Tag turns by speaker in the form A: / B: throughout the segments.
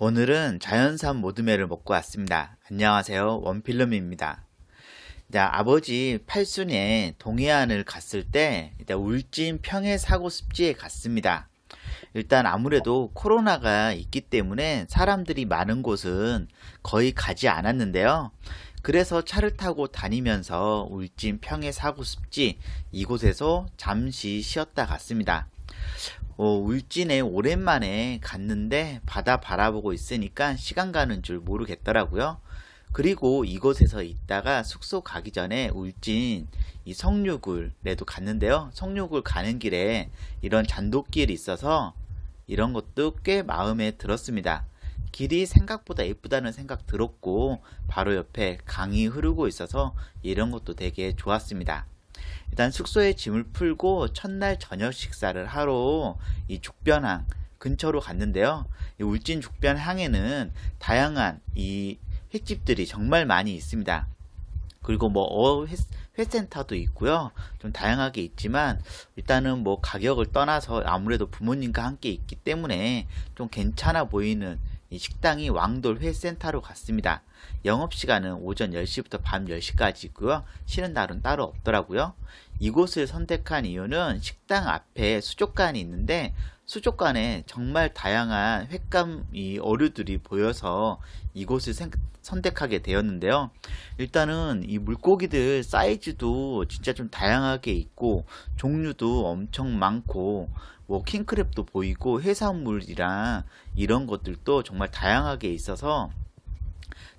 A: 오늘은 자연산 모듬회를 먹고 왔습니다. 안녕하세요. 원필름입니다. 아버지 팔순에 동해안을 갔을 때 울진 평해 사고습지에 갔습니다. 일단 아무래도 코로나가 있기 때문에 사람들이 많은 곳은 거의 가지 않았는데요. 그래서 차를 타고 다니면서 울진 평해 사고습지 이곳에서 잠시 쉬었다 갔습니다. 울진에 오랜만에 갔는데 바다 바라보고 있으니까 시간 가는 줄 모르겠더라고요. 그리고 이곳에서 있다가 숙소 가기 전에 울진 이 성류굴에도 갔는데요. 성류굴 가는 길에 이런 잔돗길이 있어서 이런 것도 꽤 마음에 들었습니다. 길이 생각보다 예쁘다는 생각 들었고 바로 옆에 강이 흐르고 있어서 이런 것도 되게 좋았습니다. 일단 숙소에 짐을 풀고 첫날 저녁 식사를 하러 이 죽변항 근처로 갔는데요. 이 울진 죽변항에는 다양한 이 횟집들이 정말 많이 있습니다. 그리고 회센터도 있고요. 좀 다양하게 있지만 일단은 가격을 떠나서 아무래도 부모님과 함께 있기 때문에 좀 괜찮아 보이는 이 식당이 왕돌 회센터로 갔습니다. 영업시간은 오전 10시부터 밤 10시까지 있고요. 쉬는 날은 따로 없더라고요. 이곳을 선택한 이유는 식당 앞에 수족관이 있는데 수족관에 정말 다양한 횟감 어류들이 보여서 이곳을 선택하게 되었는데요. 일단은 이 물고기들 사이즈도 진짜 좀 다양하게 있고 종류도 엄청 많고 킹크랩도 보이고 해산물이랑 이런 것들도 정말 다양하게 있어서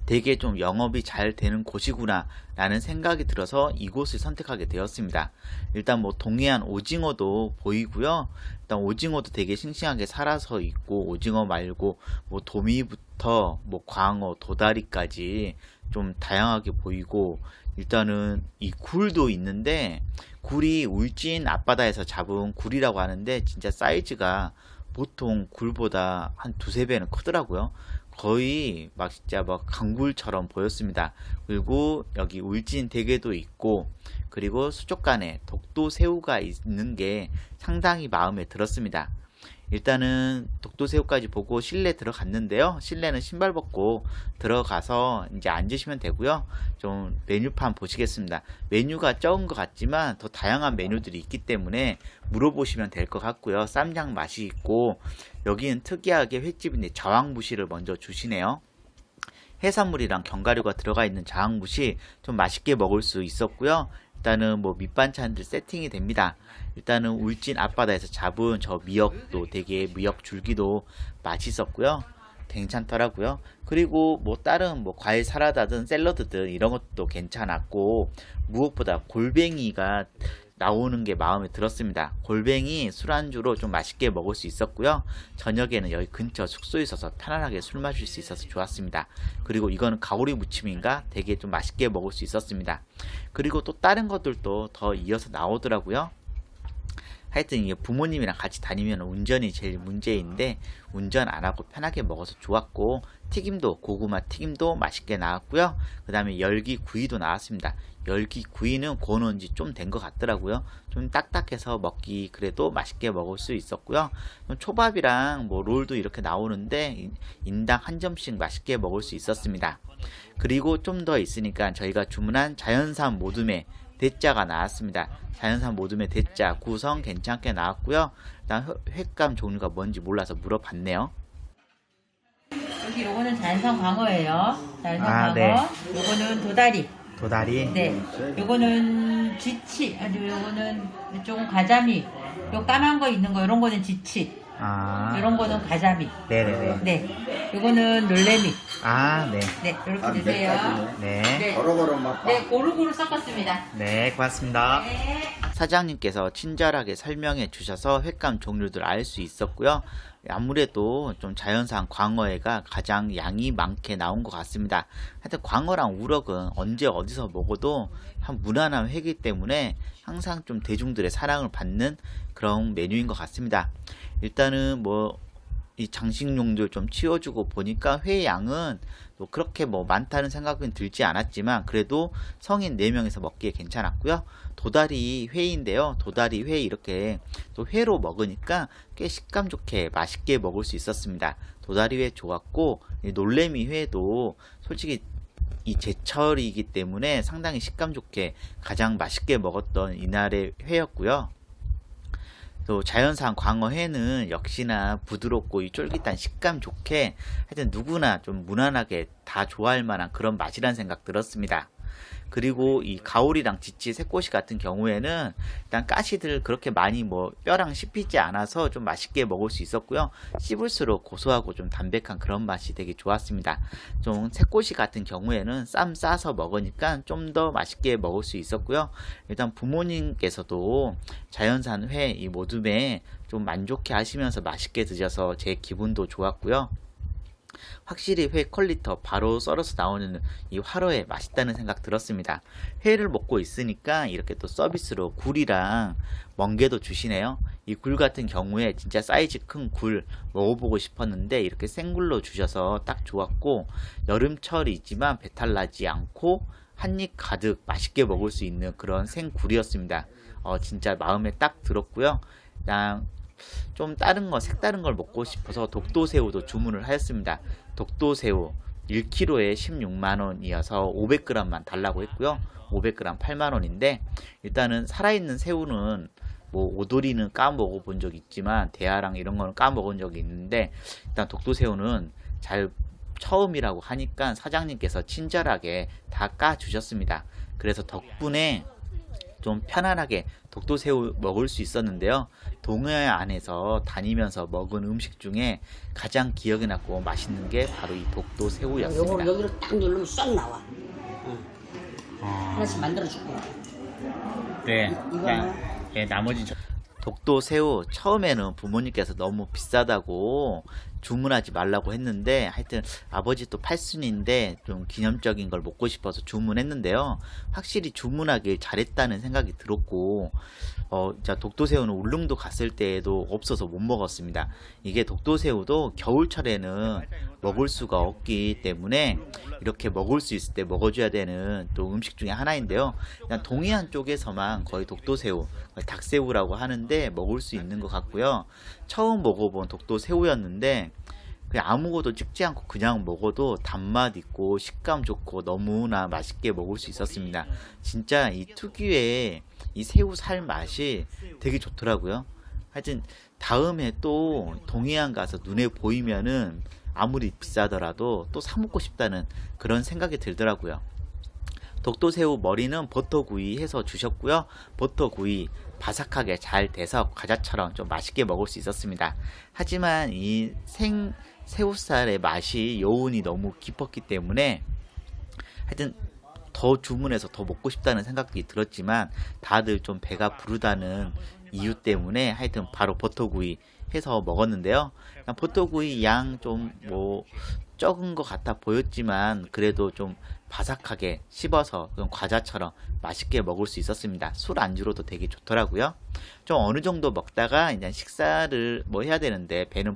A: 되게 좀 영업이 잘 되는 곳이구나 라는 생각이 들어서 이곳을 선택하게 되었습니다. 일단 동해안 오징어도 보이고요. 일단 오징어도 되게 싱싱하게 살아서 있고 오징어 말고 도미부터 광어, 도다리까지 좀 다양하게 보이고 일단은 이 굴도 있는데 굴이 울진 앞바다에서 잡은 굴이라고 하는데 진짜 사이즈가 보통 굴보다 한 두세 배는 크더라고요. 거의 진짜 강굴처럼 보였습니다. 그리고 여기 울진 대게도 있고 그리고 수족관에 독도새우가 있는 게 상당히 마음에 들었습니다. 일단은 독도새우까지 보고 실내 들어갔는데요. 실내는 신발 벗고 들어가서 이제 앉으시면 되고요. 좀 메뉴판 보시겠습니다. 메뉴가 적은 것 같지만 더 다양한 메뉴들이 있기 때문에 물어보시면 될 것 같고요. 쌈장 맛이 있고 여기는 특이하게 횟집인데 자왕무시를 먼저 주시네요. 해산물이랑 견과류가 들어가 있는 자왕무시 좀 맛있게 먹을 수 있었고요. 일단은 밑반찬들 세팅이 됩니다. 일단은 울진 앞바다에서 잡은 저 미역도 되게 미역 줄기도 맛있었고요. 괜찮더라고요. 그리고 다른 과일 사라다든 샐러드든 이런 것도 괜찮았고 무엇보다 골뱅이가 나오는 게 마음에 들었습니다. 골뱅이 술안주로 좀 맛있게 먹을 수 있었고요. 저녁에는 여기 근처 숙소에 있어서 편안하게 술 마실 수 있어서 좋았습니다. 그리고 이거는 가오리 무침인가 되게 좀 맛있게 먹을 수 있었습니다. 그리고 또 다른 것들도 더 이어서 나오더라고요. 하여튼 이게 부모님이랑 같이 다니면 운전이 제일 문제인데 운전 안 하고 편하게 먹어서 좋았고 튀김도 고구마 튀김도 맛있게 나왔고요. 그 다음에 열기 구이도 나왔습니다. 열기 구이는 구워놓은 지 좀 된 것 같더라고요. 좀 딱딱해서 먹기 그래도 맛있게 먹을 수 있었고요. 초밥이랑 롤도 이렇게 나오는데 인당 한 점씩 맛있게 먹을 수 있었습니다. 그리고 좀 더 있으니까 저희가 주문한 자연산 모듬회 대짜가 나왔습니다. 자연산 모듬회 대짜 구성 괜찮게 나왔고요. 일단 횟감 종류가 뭔지 몰라서 물어봤네요.
B: 여기 요거는 자연산 광어예요. 자연산 광어.
A: 네.
B: 요거는 도다리.
A: 도다리.
B: 네. 요거는 쥐치. 요거는 이쪽은 가자미. 요 까만 거 있는 거 이런 거는 쥐치. 이런 거는 가자미.
A: 네네네.
B: 네. 요거는 놀래미.
A: 네.
B: 네. 이렇게 드세요.
A: 네.
B: 네.
C: 고루고루 맛봐.
B: 네. 고루고루 섞었습니다.
A: 네, 고맙습니다.
B: 네.
A: 사장님께서 친절하게 설명해 주셔서 횟감 종류들 알 수 있었고요. 아무래도 좀 자연산 광어회가 가장 양이 많게 나온 것 같습니다. 하여튼 광어랑 우럭은 언제 어디서 먹어도 한 무난한 회이기 때문에 항상 좀 대중들의 사랑을 받는 그런 메뉴인 것 같습니다. 일단은 이 장식용들 좀 치워주고 보니까 회 양은 또 그렇게 뭐 많다는 생각은 들지 않았지만 그래도 성인 4명에서 먹기에 괜찮았고요. 도다리 회인데요. 도다리 회 이렇게 또 회로 먹으니까 꽤 식감 좋게 맛있게 먹을 수 있었습니다. 도다리 회 좋았고 이 놀래미 회도 솔직히 이 제철이기 때문에 상당히 식감 좋게 가장 맛있게 먹었던 이날의 회였고요. 또 자연산 광어회는 역시나 부드럽고 이 쫄깃한 식감 좋게 하여튼 누구나 좀 무난하게 다 좋아할 만한 그런 맛이란 생각 들었습니다. 그리고 이 가오리랑 지치, 새꼬시 같은 경우에는 일단 가시들 그렇게 많이 뭐 뼈랑 씹히지 않아서 좀 맛있게 먹을 수 있었고요. 씹을수록 고소하고 좀 담백한 그런 맛이 되게 좋았습니다. 좀 새꼬시 같은 경우에는 쌈 싸서 먹으니까 좀 더 맛있게 먹을 수 있었고요. 일단 부모님께서도 자연산 회 이 모둠에 좀 만족해 하시면서 맛있게 드셔서 제 기분도 좋았고요. 확실히 회 퀄리티 바로 썰어서 나오는 이 화로에 맛있다는 생각 들었습니다. 회를 먹고 있으니까 이렇게 또 서비스로 굴이랑 멍게도 주시네요. 이 굴 같은 경우에 진짜 사이즈 큰 굴 먹어보고 싶었는데 이렇게 생굴로 주셔서 딱 좋았고 여름철이지만 배탈 나지 않고 한입 가득 맛있게 먹을 수 있는 그런 생굴이었습니다. 진짜 마음에 딱 들었고요. 그냥 좀 다른 거 색다른 걸 먹고 싶어서 독도새우도 주문을 하였습니다. 독도새우 1kg에 16만원이어서 500g만 달라고 했고요. 500g 8만원인데 일단은 살아있는 새우는 뭐 오돌이는 까먹어 본 적 있지만 대하랑 이런 거는 까먹은 적이 있는데 일단 독도새우는 잘 처음이라고 하니까 사장님께서 친절하게 다 까주셨습니다. 그래서 덕분에 좀 편안하게 독도새우 먹을 수 있었는데요. 동해안 안에서 다니면서 먹은 음식 중에 가장 기억에 남고 맛있는 게 바로 이 독도새우였습니다.
C: 요걸 여기로 딱 누르면 쏙 나와. 응. 하나씩 만들어줄게.
A: 네. 네, 나머지 독도새우 처음에는 부모님께서 너무 비싸다고 주문하지 말라고 했는데 하여튼 아버지 또 팔순인데 좀 기념적인 걸 먹고 싶어서 주문했는데요. 확실히 주문하길 잘했다는 생각이 들었고 독도새우는 울릉도 갔을 때에도 없어서 못 먹었습니다. 이게 독도새우도 겨울철에는 먹을 수가 없기 때문에 이렇게 먹을 수 있을 때 먹어줘야 되는 또 음식 중에 하나인데요. 그냥 동해안 쪽에서만 거의 독도새우, 거의 닭새우라고 하는데 먹을 수 있는 것 같고요. 처음 먹어본 독도새우였는데 그냥 아무것도 찍지 않고 그냥 먹어도 단맛 있고 식감 좋고 너무나 맛있게 먹을 수 있었습니다. 진짜 이 특유의 이 새우 살 맛이 되게 좋더라고요. 하여튼 다음에 또 동해안 가서 눈에 보이면은 아무리 비싸더라도 또 사 먹고 싶다는 그런 생각이 들더라고요. 독도새우 머리는 버터구이 해서 주셨고요. 버터구이 바삭하게 잘 돼서 과자처럼 좀 맛있게 먹을 수 있었습니다. 하지만 이 새우살의 맛이 여운이 너무 깊었기 때문에 하여튼 더 주문해서 더 먹고 싶다는 생각이 들었지만 다들 좀 배가 부르다는 이유 때문에 하여튼 바로 버터구이 해서 먹었는데요. 버터구이 양 좀 뭐 적은 것 같아 보였지만 그래도 좀 바삭하게 씹어서 그런 과자처럼 맛있게 먹을 수 있었습니다. 술 안주로도 되게 좋더라고요. 좀 어느 정도 먹다가 이제 식사를 뭐 해야 되는데 배는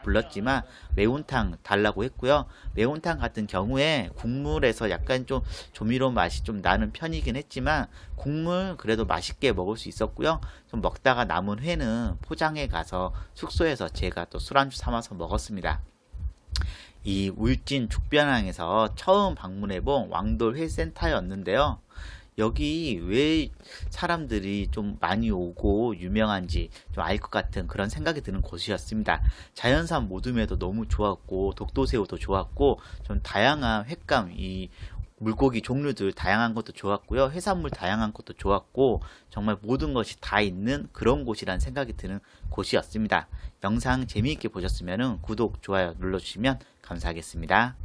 A: 불렀지만 매운탕 달라고 했고요. 매운탕 같은 경우에 국물에서 약간 좀 조미료 맛이 좀 나는 편이긴 했지만 국물 그래도 맛있게 먹을 수 있었고요. 좀 먹다가 남은 회는 포장해 가서 숙소에서 제가 또 술안주 삼아서 먹었습니다. 이 울진 죽변항에서 처음 방문해본 왕돌 회센터였는데요. 여기 왜 사람들이 좀 많이 오고 유명한지 좀 알 것 같은 그런 생각이 드는 곳이었습니다. 자연산 모둠에도 너무 좋았고 독도새우도 좋았고 좀 다양한 횟감 이 물고기 종류들 다양한 것도 좋았고요. 해산물 다양한 것도 좋았고 정말 모든 것이 다 있는 그런 곳이란 생각이 드는 곳이었습니다. 영상 재미있게 보셨으면 구독, 좋아요 눌러주시면 감사하겠습니다.